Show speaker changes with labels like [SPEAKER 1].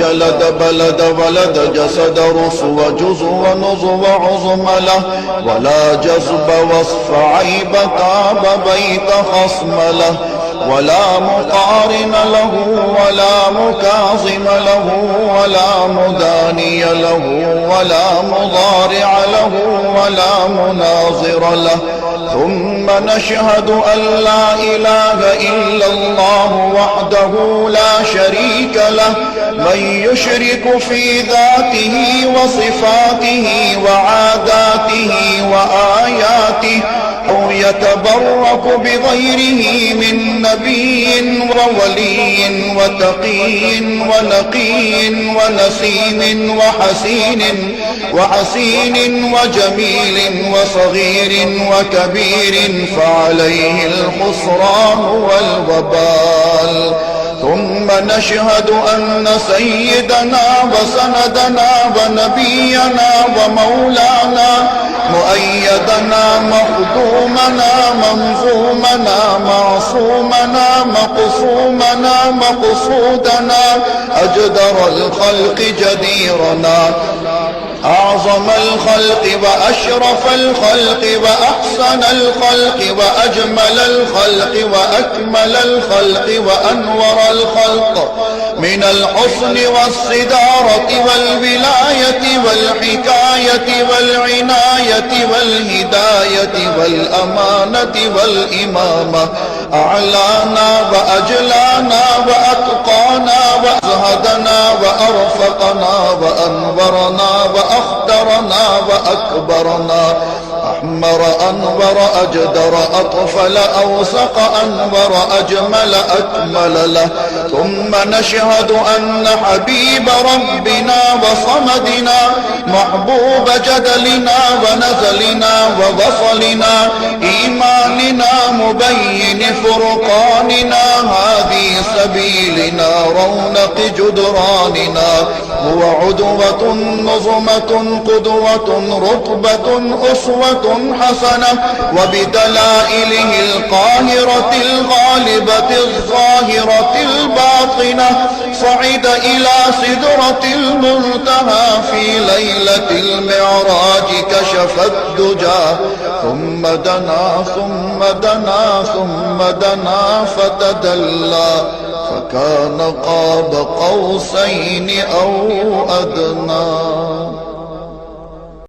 [SPEAKER 1] جلد بلد ولد جسد رسو جزو ونظو عظم له ولا جذب وصف عيب تاب بيت خصم له ولا مقارن له ولا مكاظم له ولا مداني له ولا مضارع له ولا مناظر له. ثم نشهد أن لا إله إلا الله وحده لا شريك له من يشرك في ذاته وصفاته وعاداته وآياته أو يتبرك بغيره من نبي وولي وتقي ونقي ونسيم وحسين وجميل وصغير وكبير فعليه الخسران والوبال. ثم نشهد أن سيدنا وسندنا ونبينا ومولانا مؤيدنا مخدومنا منظومنا معصومنا مقصومنا مقصودنا أجدر الخلق جديرنا أعظم الخلق وأشرف الخلق وأحسن الخلق وأجمل الخلق وأكمل الخلق وأنور الخلق من الحسن والصدارة والولاية والحكاية والعناية والهداية والأمانة والإمامة أعلانا وأجلانا وأتقانا وأزهدنا وأرفقنا وأنورنا وأخدرنا وأكبرنا أحمر أنور أجدر أطفل أوسق أنور أجمل أكمل له. ثم نشهد أن حبيب ربنا وصمدنا محبوب جدلنا ونزلنا ووصلنا إيماننا مبين فرقاننا هذه سبيلنا رونق جدراننا هو عدوة نظمة قدوة رتبة أسوة حسنة وبدلائله القاهرة الغالبة الظاهرة الباطنة صعد إلى سدرة المنتهى في ليلة المعراج كشف الدجى ثم دنا ثم دنا ثم دنا فتدلى فكان قاب قوسين أو أدنى.